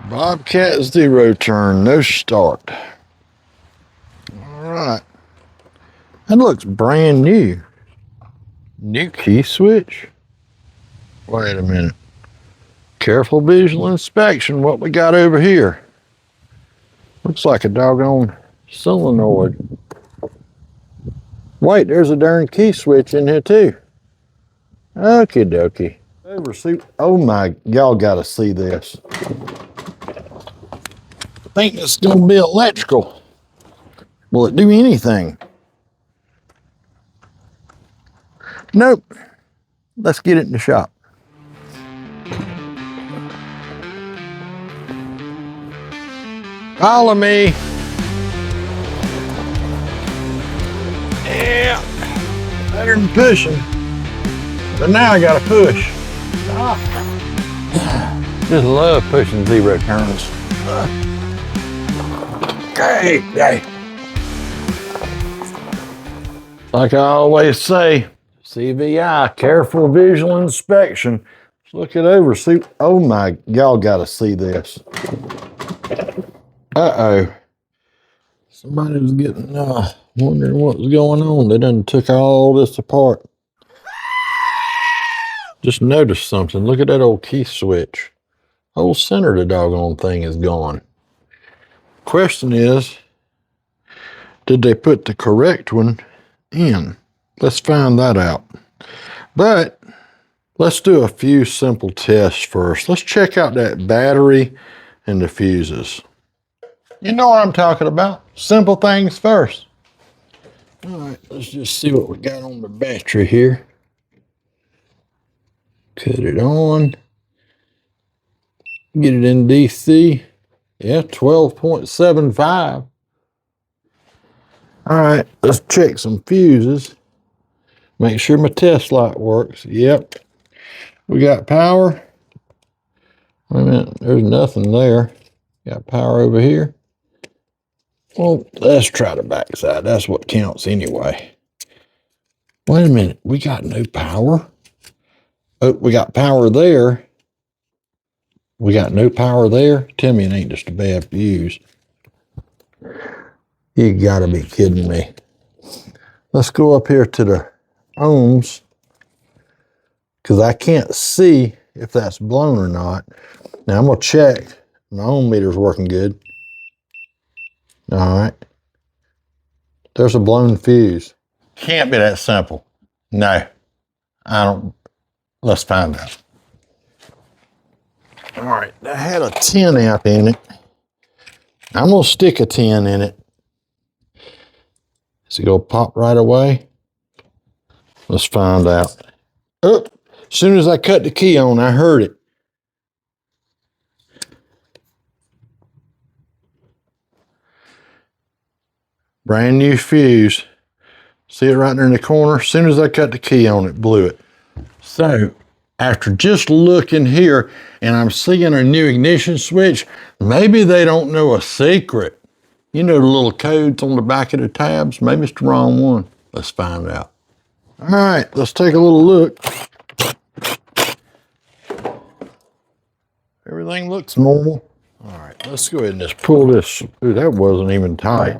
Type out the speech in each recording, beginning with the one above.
Bobcat Zero Turn, no start. All right. That looks brand new. New key switch. Wait a minute. Careful visual inspection. What we got over here? Looks like a doggone solenoid. Wait, there's a darn key switch in here too. Okie dokie. Oh my, y'all gotta see this. I think it's gonna be electrical. Will it do anything? Nope. Let's get it in the shop. Follow me. Yeah, better than pushing. But now I gotta push. Just love pushing zero turns. Okay. Like I always say, CVI, careful visual inspection. Let's look it over, see. Oh my, y'all gotta see this. Uh-oh. Somebody was getting, wondering what was going on. They done took all this apart. Just noticed something. Look at that old key switch. Whole center of the doggone thing is gone. Question is, did they put the correct one in? Let's find that out. But let's do a few simple tests first. Let's check out that battery and the fuses. You know what I'm talking about. Simple things first. All right, let's just see what we got on the battery here. Cut it on. Get it in DC. Yeah, 12.75. All right, let's check some fuses. Make sure my test light works. Yep. We got power. Wait a minute, there's nothing there. Got power over here. Well, let's try the backside. That's what counts anyway. Wait a minute, we got no power. Oh, we got power there. We got no power there. Tell me it ain't just a bad fuse. You gotta be kidding me. Let's go up here to the ohms, because I can't see if that's blown or not. Now I'm gonna check. My ohm meter's working good. All right. There's a blown fuse. Can't be that simple. No, I don't. Let's find out. All right, I had a 10 amp in it. I'm gonna stick a 10 in it. Is it gonna pop right away? Let's find out. Oh, as soon as I cut the key on, I heard it. Brand new fuse. See it right there in the corner? As soon as I cut the key on, it blew it. So, after just looking here and I'm seeing a new ignition switch, maybe they don't know a secret. You know the little codes on the back of the tabs? Maybe it's the wrong one. Let's find out. All right, let's take a little look. Everything looks normal. All right, let's go ahead and just pull this. Ooh, that wasn't even tight.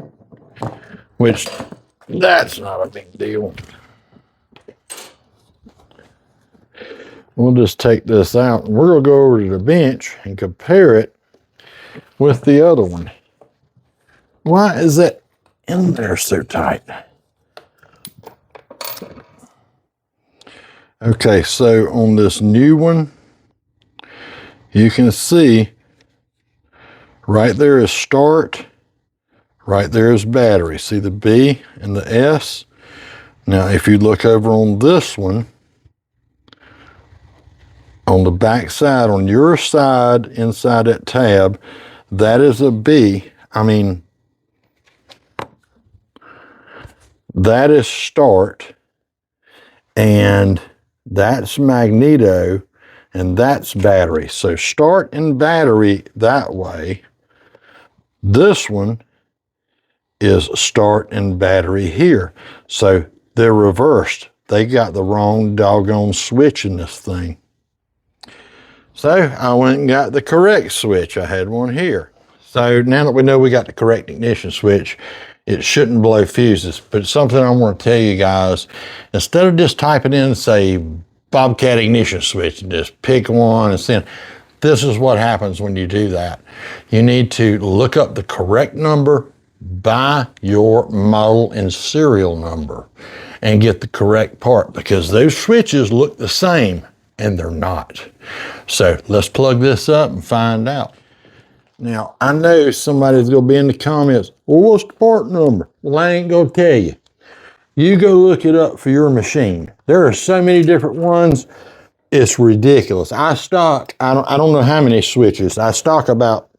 Which, that's not a big deal. We'll just take this out and we're gonna go over to the bench and compare it with the other one. Why is that in there so tight? Okay, so on this new one, you can see right there is start, right there is battery. See the B and the S? Now, if you look over on this one, on the back side, on your side, inside that tab, that is a B. I mean, that is start, and that's magneto, and that's battery. So start and battery that way. This one is start and battery here. So they're reversed. They got the wrong doggone switch in this thing. So I went and got the correct switch. I had one here. So now that we know we got the correct ignition switch, it shouldn't blow fuses. But something I want to tell you guys, instead of just typing in, say, Bobcat ignition switch, and just pick one and send, this is what happens when you do that. You need to look up the correct number by your model and serial number and get the correct part, because those switches look the same and they're not. So let's plug this up and find out. Now, I know somebody's gonna be in the comments, well, what's the part number? Well, I ain't gonna tell you. You go look it up for your machine. There are so many different ones, it's ridiculous. I stock, I don't know how many switches. I stock about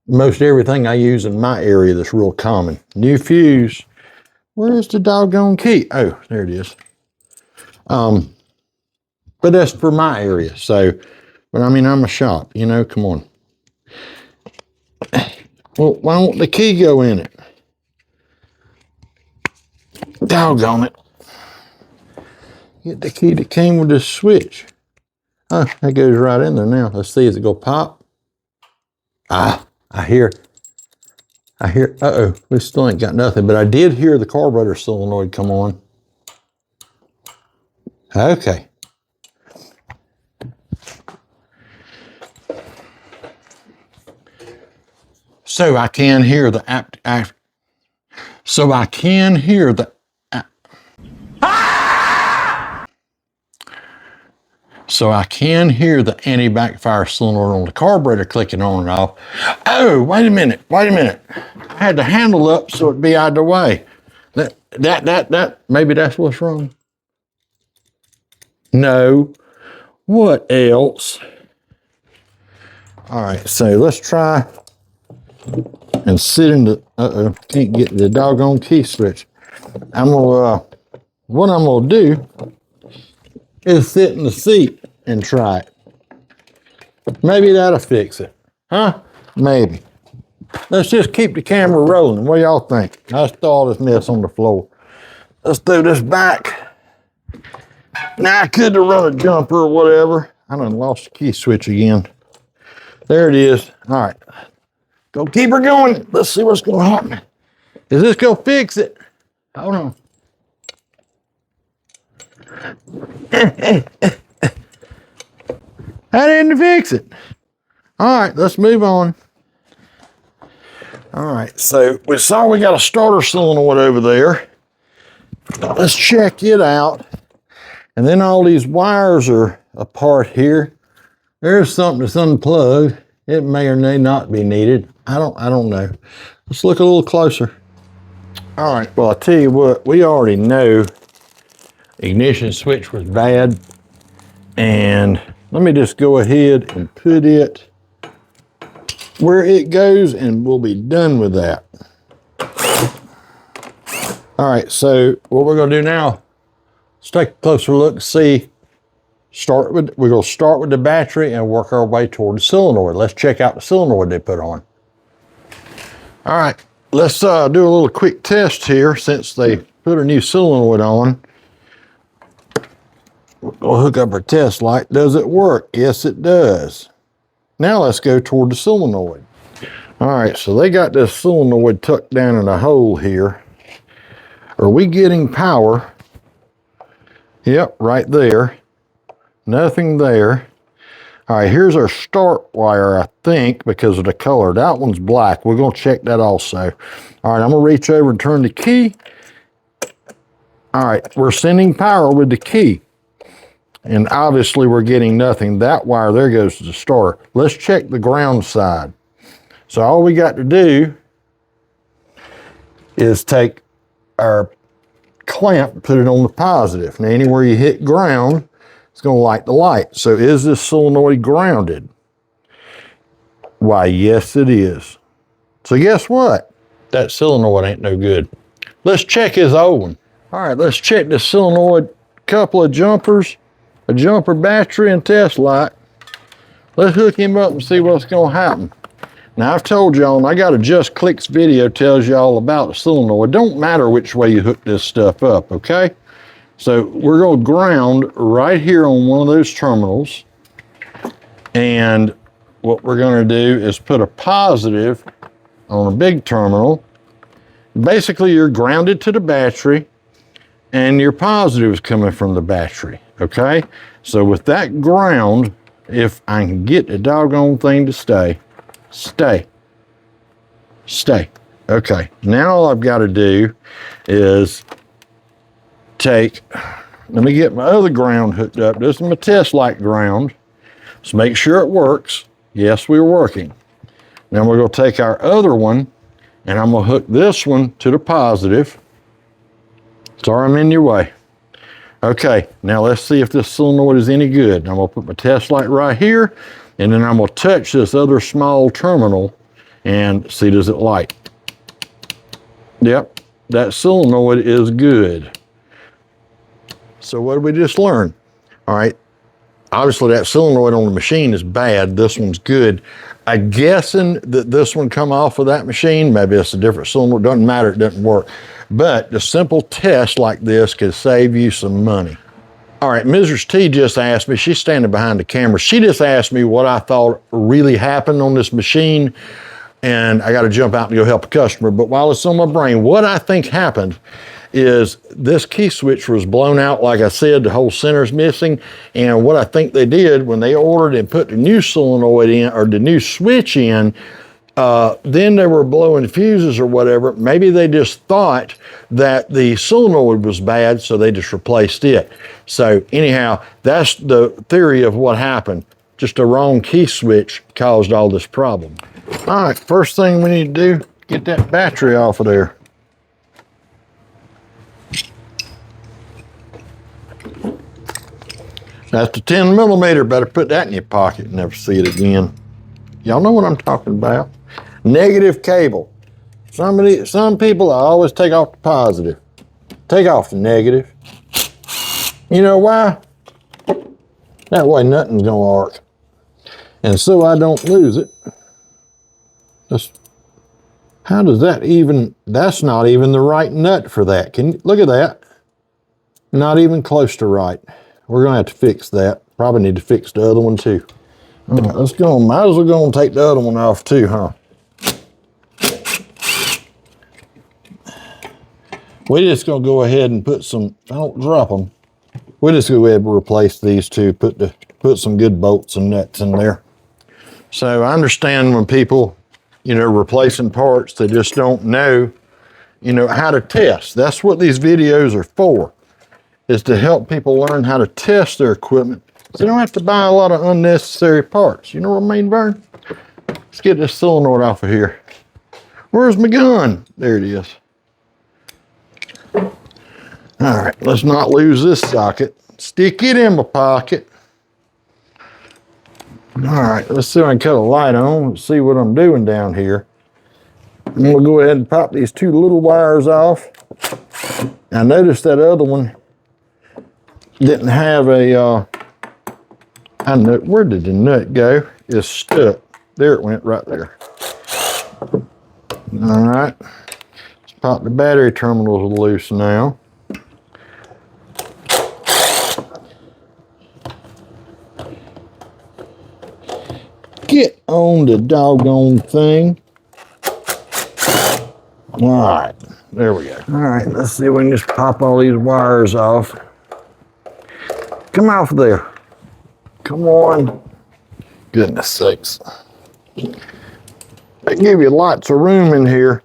most everything I use in my area that's real common. New fuse, where's the doggone key? Oh, there it is. But that's for my area, so, but I mean, I'm a shop, you know, come on. Well, why won't the key go in it? Doggone it. Get the key that came with this switch. Oh, that goes right in there now. Let's see, is it gonna pop? Ah, I hear, uh-oh, we still ain't got nothing, but I did hear the carburetor solenoid come on. Okay. So I can hear the anti-backfire solenoid on the carburetor clicking on and off. Oh, wait a minute. I had the handle up so it'd be out of the way. Maybe that's what's wrong. No, what else? All right, so let's try and sit in the, can't get the doggone key switch. What I'm gonna do is sit in the seat and try it. Maybe that'll fix it. Huh? Maybe. Let's just keep the camera rolling. What do y'all think? Let's throw all this mess on the floor. Let's throw this back. Now I could have run a jumper or whatever. I done lost the key switch again. There it is. All right. Go keep her going. Let's see what's gonna happen. Is this gonna fix it? Hold on. That didn't fix it. All right, let's move on. All right, so we saw we got a starter solenoid over there. Let's check it out. And then all these wires are apart here. There's something that's unplugged. It may or may not be needed. I don't know. Let's look a little closer. All right, well, I'll tell you what, we already know ignition switch was bad. And let me just go ahead and put it where it goes and we'll be done with that. All right, so what we're gonna do now, let's take a closer look and see. We're gonna start with the battery and work our way toward the solenoid. Let's check out the solenoid they put on. All right, let's do a little quick test here since they put a new solenoid on. We'll hook up our test light. Does it work? Yes, it does. Now let's go toward the solenoid. All right, so they got this solenoid tucked down in a hole here. Are we getting power? Yep, right there. Nothing there. All right, here's our start wire, I think, because of the color. That one's black. We're gonna check that also. All right, I'm gonna reach over and turn the key. All right, we're sending power with the key. And obviously we're getting nothing. That wire there goes to the starter. Let's check the ground side. So all we got to do is take our clamp and put it on the positive. Now anywhere you hit ground, it's gonna light the light. So is this solenoid grounded? Why, yes it is. So guess what? That solenoid ain't no good. Let's check his old one. All right, let's check the solenoid, couple of jumpers, a jumper battery and test light. Let's hook him up and see what's gonna happen. Now I've told y'all, and I got a Just Clicks video tells y'all about the solenoid. It don't matter which way you hook this stuff up, okay? So we're gonna ground right here on one of those terminals. And what we're going to do is put a positive on a big terminal. Basically, you're grounded to the battery, and your positive is coming from the battery, okay? So with that ground, if I can get the doggone thing to stay. Okay, now all I've got to do is let me get my other ground hooked up. This is my test light ground. So make sure it works. Yes, we're working. Now we're going to take our other one, and I'm going to hook this one to the positive. Sorry I'm in your way. Okay, now let's see if this solenoid is any good. I'm going to put my test light right here, and then I'm going to touch this other small terminal and see, does it light? Yep, that solenoid is good. So what did we just learn? All right, obviously that solenoid on the machine is bad. This one's good. I'm guessing that this one come off of that machine. Maybe it's a different solenoid. Doesn't matter, it doesn't work. But the simple test like this could save you some money. All right, Mrs. T just asked me, she's standing behind the camera. She just asked me what I thought really happened on this machine, and I got to jump out and go help a customer. But while it's on my brain, what I think happened is this key switch was blown out. Like I said, the whole center's missing. And what I think they did when they ordered and put the new solenoid in, or the new switch in, then they were blowing fuses or whatever. Maybe they just thought that the solenoid was bad, so they just replaced it. So anyhow, that's the theory of what happened. Just a wrong key switch caused all this problem. All right, first thing we need to do, get that battery off of there. That's the 10 millimeter, better put that in your pocket and never see it again. Y'all know what I'm talking about. Negative cable. Some people always take off the positive. Take off the negative. You know why? That way nothing's gonna arc. And so I don't lose it. How does that even, that's not even the right nut for that. Can you look at that? Not even close to right. We're gonna have to fix that. Probably need to fix the other one too. All right, let's go. Might as well go and take the other one off too, huh? We're just gonna go ahead and put some, I don't drop them. We're just gonna go ahead and replace these two, put some good bolts and nuts in there. So I understand when people, replacing parts, they just don't know, how to test. That's what these videos are for, is to help people learn how to test their equipment so they don't have to buy a lot of unnecessary parts. You know what I mean, Vern? Let's get this solenoid off of here. Where's my gun? There it is. All right, let's not lose this socket. Stick it in my pocket. All right, let's see if I can cut a light on. Let's see what I'm doing down here. I'm gonna go ahead and pop these two little wires off. I noticed that other one didn't have a, where did the nut go? It's stuck. There it went, right there. All right, let's pop the battery terminals loose now. Get on the doggone thing. All right, there we go. All right, let's see if we can just pop all these wires off. Come off there. Come on. Goodness sakes. They give you lots of room in here.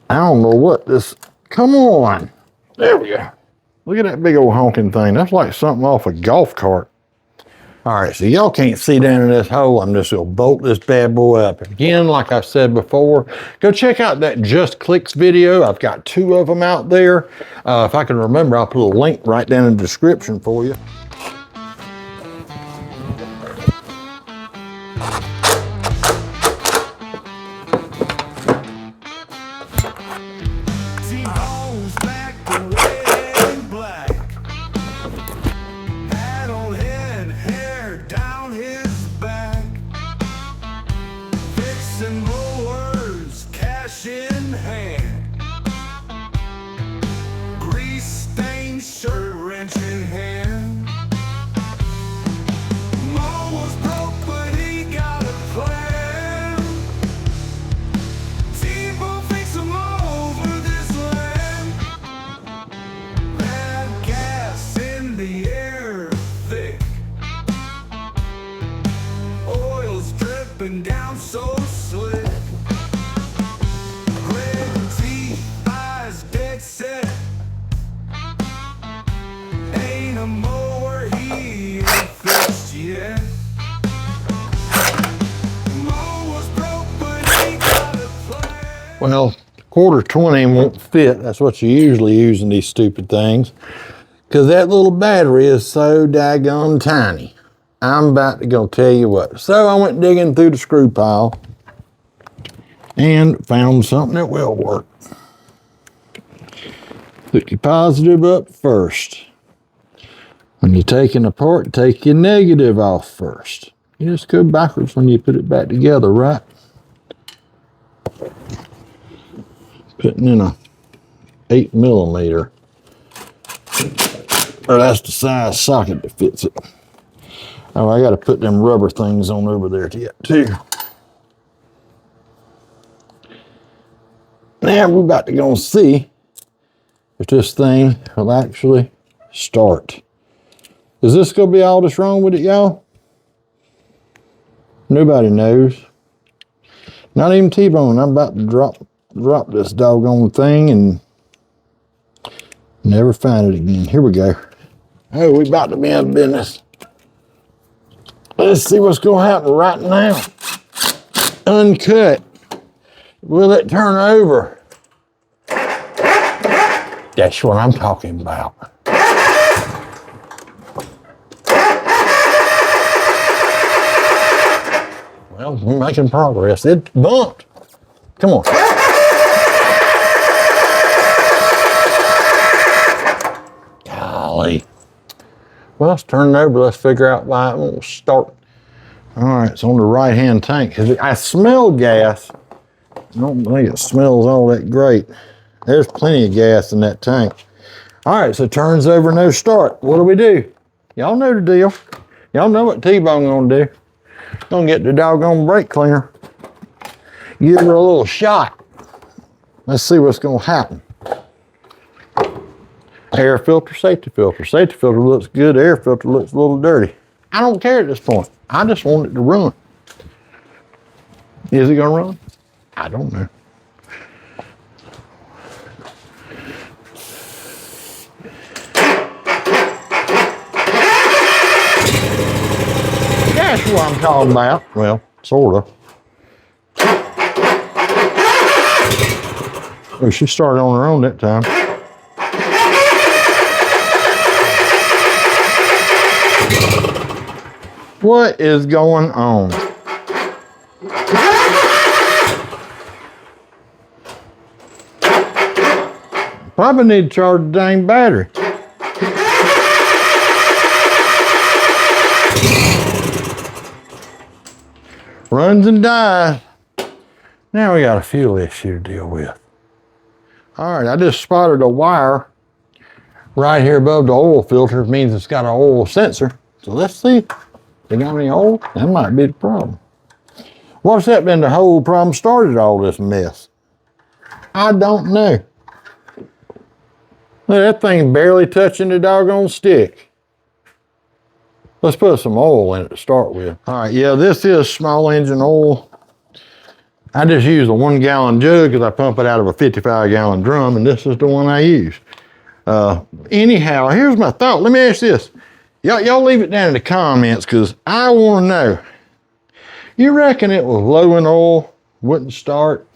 I don't know what this, come on. There we go. Look at that big old honking thing. That's like something off a golf cart. All right, so y'all can't see down in this hole. I'm just gonna bolt this bad boy up. Again, like I said before, go check out that Just Clicks video. I've got 2 of them out there. If I can remember, I'll put a link right down in the description for you. Mowers, cash in hand, grease stained shirt wrench in hand. and down so slick. Red teeth, eyes dead set. Ain't a mower he ain't fixed yet. Mower's broke, but he got a plan. Well, quarter 20 won't fit. That's what you usually use in these stupid things. Because that little battery is so daggone tiny. I'm about to go tell you what. So I went digging through the screw pile and found something that will work. Put your positive up first. When you're taking apart, take your negative off first. You just go backwards when you put it back together, right? Putting in a 8mm. Or that's the size socket that fits it. Oh, I gotta put them rubber things on over there too. Now we're about to go see if this thing will actually start. Is this gonna be all that's wrong with it, y'all? Nobody knows. Not even T-Bone. I'm about to drop this doggone thing and never find it again. Here we go. Oh, we about to be in business. Let's see what's gonna happen right now. Uncut. Will it turn over? That's what I'm talking about. Well, we're making progress. It bumped. Come on. Golly. Well, it's turning over. Let's figure out why it won't start. All right, it's on the right-hand tank. I smell gas. I don't think it smells all that great. There's plenty of gas in that tank. All right, so turns over, no start. What do? Y'all know the deal. Y'all know what T-Bone gonna do. Gonna get the doggone brake cleaner. Give her a little shot. Let's see what's gonna happen. Air filter, safety filter. Safety filter looks good, air filter looks a little dirty. I don't care at this point. I just want it to run. Is it gonna run? I don't know. That's what I'm talking about. Well, sort of. Oh, she started on her own that time. What is going on? Probably need to charge the dang battery. Runs and dies. Now we got a fuel issue to deal with. All right, I just spotted a wire right here above the oil filter. It means it's got an oil sensor. So let's see if they got any oil. That might be the problem. What's that been the whole problem started all this mess? I don't know. Look, that thing barely touching the doggone stick. Let's put some oil in it to start with. All right, yeah, this is small engine oil. I just use a 1 gallon jug because I pump it out of a 55 gallon drum, and this is the one I use. Anyhow, here's my thought. Let me ask this. Y'all leave it down in the comments because I want to know. You reckon it was low in oil, wouldn't start?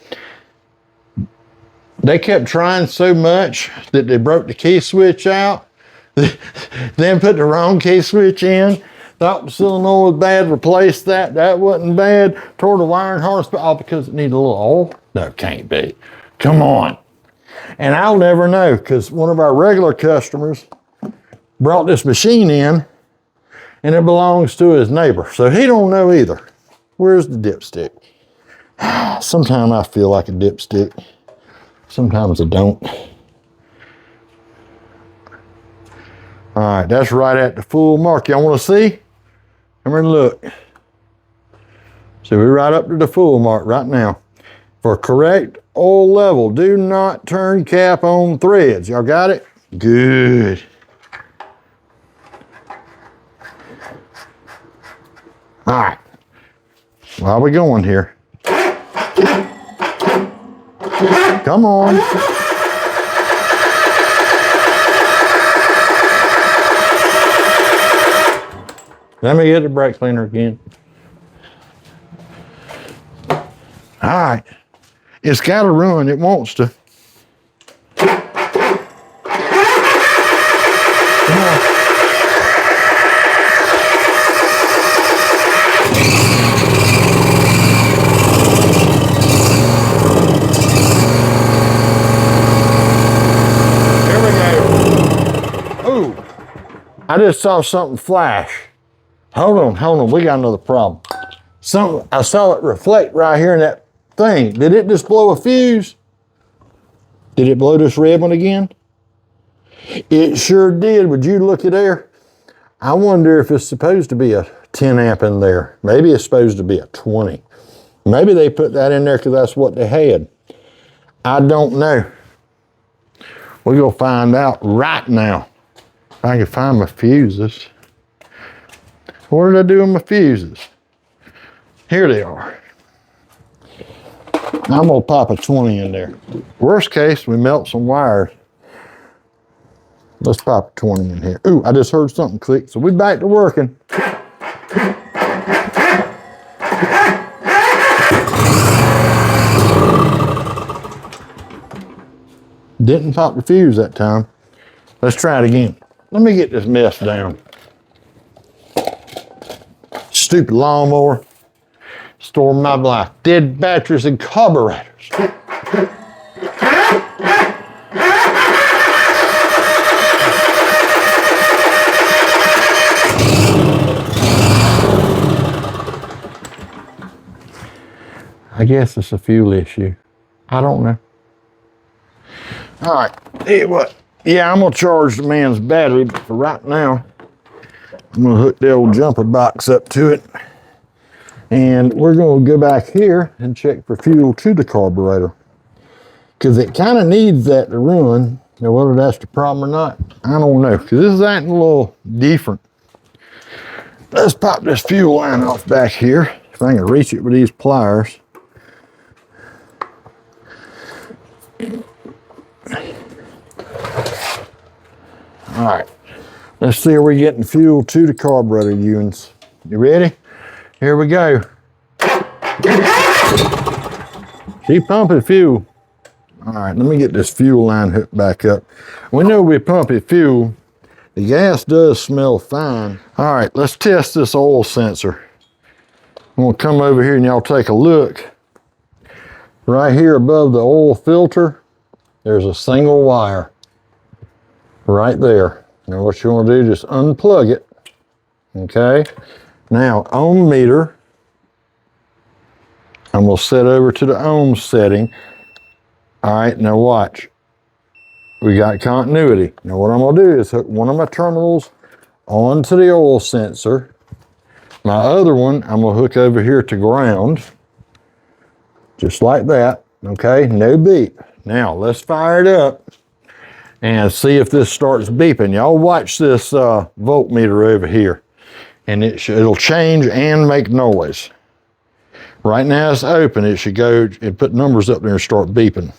They kept trying so much that they broke the key switch out. Then put the wrong key switch in. Thought the solenoid was bad, replaced that. That wasn't bad. Tore the wiring harness, all because it needed a little oil? No, it can't be. Come on. And I'll never know because one of our regular customers brought this machine in and it belongs to his neighbor. So he don't know either. Where's the dipstick? Sometimes I feel like a dipstick. Sometimes I don't. All right, that's right at the full mark. Y'all want to see? Come here and look. So we're right up to the full mark right now. For correct oil level, do not turn cap on threads. Y'all got it? Good. All right. While we going here. Come on. Let me get the brake cleaner again. All right. It's got to run. It wants to. Come on. Here we go. Ooh. I just saw something flash. Hold on. We got another problem. I saw it reflect right here in that thing. Did it just blow a fuse? Did it blow this red one again? It sure did. Would you look at there? I wonder if it's supposed to be a 10 amp in there. Maybe it's supposed to be a 20. Maybe they put that in there because that's what they had. I don't know. We're going to find out right now. If I can find my fuses. What did I do with my fuses? Here they are. I'm gonna pop a 20 in there. Worst case, we melt some wires. Let's pop a 20 in here. Ooh, I just heard something click, so we back to working. Didn't pop the fuse that time. Let's try it again. Let me get this mess down. Stupid lawnmower. Store my life. Dead batteries and carburetors. I guess it's a fuel issue. I don't know. All right, tell you what. Yeah, I'm gonna charge the man's battery, but for right now, I'm gonna hook the old jumper box up to it. And we're gonna go back here and check for fuel to the carburetor. Cause it kind of needs that to run. Now whether that's the problem or not, I don't know. Cause this is acting a little different. Let's pop this fuel line off back here. If I can reach it with these pliers. All right, let's see if we're getting fuel to the carburetor units. You ready? Here we go. She pumping fuel. All right, let me get this fuel line hooked back up. We know we're pumping fuel. The gas does smell fine. All right, let's test this oil sensor. I'm gonna come over here and y'all take a look. Right here above the oil filter, there's a single wire. Right there. Now what you want to do, just unplug it. Okay. Now ohm meter. I'm going to set over to the ohm setting. All right, now watch. We got continuity. Now what I'm going to do is hook one of my terminals onto the oil sensor. My other one, I'm going to hook over here to ground. Just like that. Okay, no beep. Now let's fire it up and see if this starts beeping. Y'all watch this voltmeter over here, and it'll change and make noise. Right now it's open. It should go and put numbers up there and start beeping.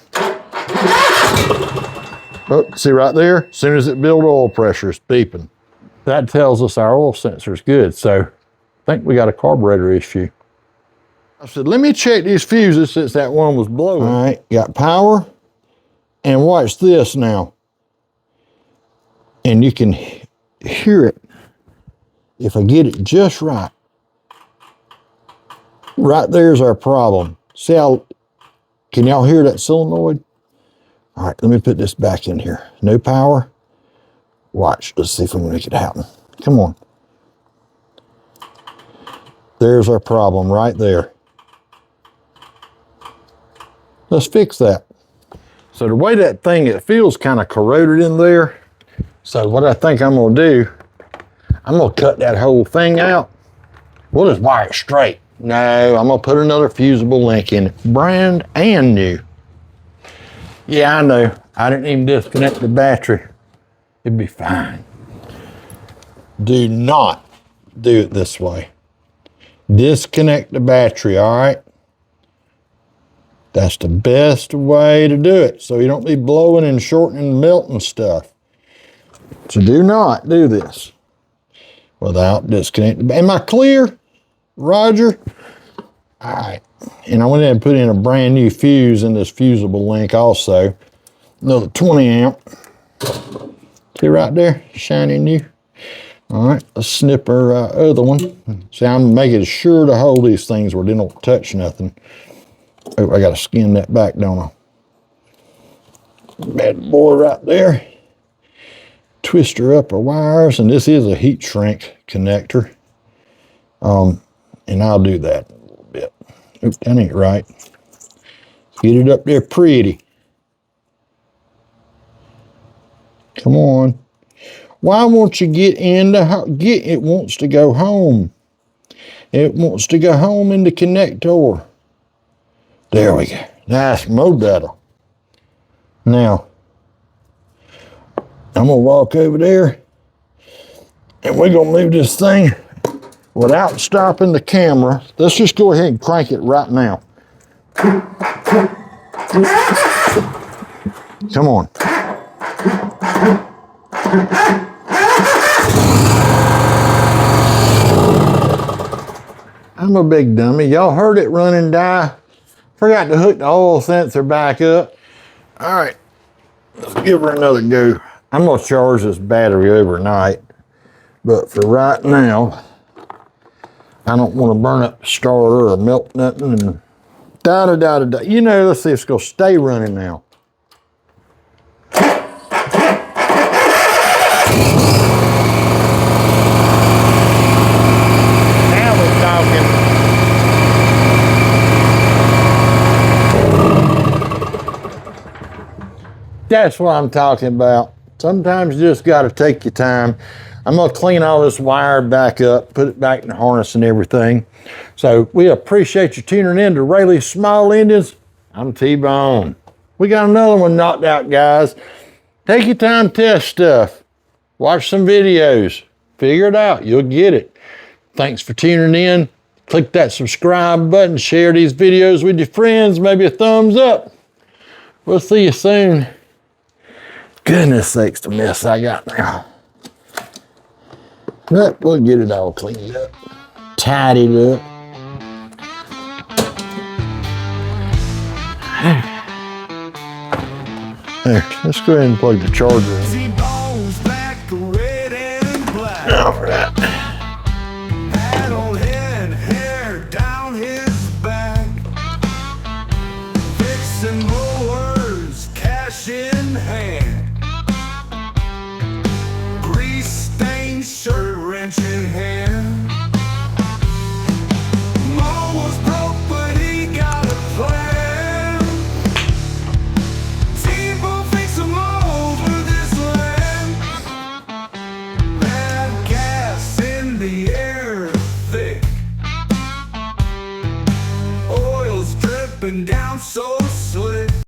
Oh, see right there? As soon as it builds oil pressure, it's beeping. That tells us our oil sensor is good. So I think we got a carburetor issue. I said, let me check these fuses since that one was blowing. All right, got power. And watch this now. And you can hear it if I get it just right. Right there's our problem. See how, can y'all hear that solenoid? All right, let me put this back in here. No power. Watch, let's see if we can make it happen. Come on. There's our problem right there. Let's fix that. So the way that thing, it feels kind of corroded in there. So what I think I'm gonna do, I'm gonna cut that whole thing out. We'll just wire it straight. No, I'm gonna put another fusible link in it, brand and new. Yeah, I know. I didn't even disconnect the battery. It'd be fine. Do not do it this way. disconnect the battery, all right? That's the best way to do it, so you don't be blowing and shorting and melting stuff. So do not do this without disconnecting. Am I clear, Roger? All right, and I went ahead and put in a brand new fuse in this fusible link also. Another 20 amp. See right there, shiny new. All right, let's snip our other one. See, I'm making sure to hold these things where they don't touch nothing. Oh, I gotta skin that back, don't I? Bad boy right there. Twist her up our wires, and this is a heat shrink connector. And I'll do that a little bit. Oops, that ain't right. Get it up there pretty. Come on. Why won't you get in the house? It wants to go home. It wants to go home in the connector. There we go. That's more better. Now, I'm gonna walk over there and we're gonna move this thing without stopping the camera. Let's just go ahead and crank it right now. Come on. I'm a big dummy. Y'all heard it run and die. Forgot to hook the oil sensor back up. All right, let's give her another go. I'm gonna charge this battery overnight, but for right now, I don't want to burn up the starter or melt nothing and da-da-da-da-da. You know, let's see if it's gonna stay running now. Now we're talking. That's what I'm talking about. Sometimes you just got to take your time. I'm going to clean all this wire back up, put it back in the harness and everything. So we appreciate you tuning in to Raley's Small Engines. I'm T-Bone. We got another one knocked out, guys. Take your time, test stuff. Watch some videos. Figure it out. You'll get it. Thanks for tuning in. Click that subscribe button. Share these videos with your friends. Maybe a thumbs up. We'll see you soon. Goodness sakes, the mess I got now. But we'll get it all cleaned up, tidied up. There, let's go ahead and plug the charger in.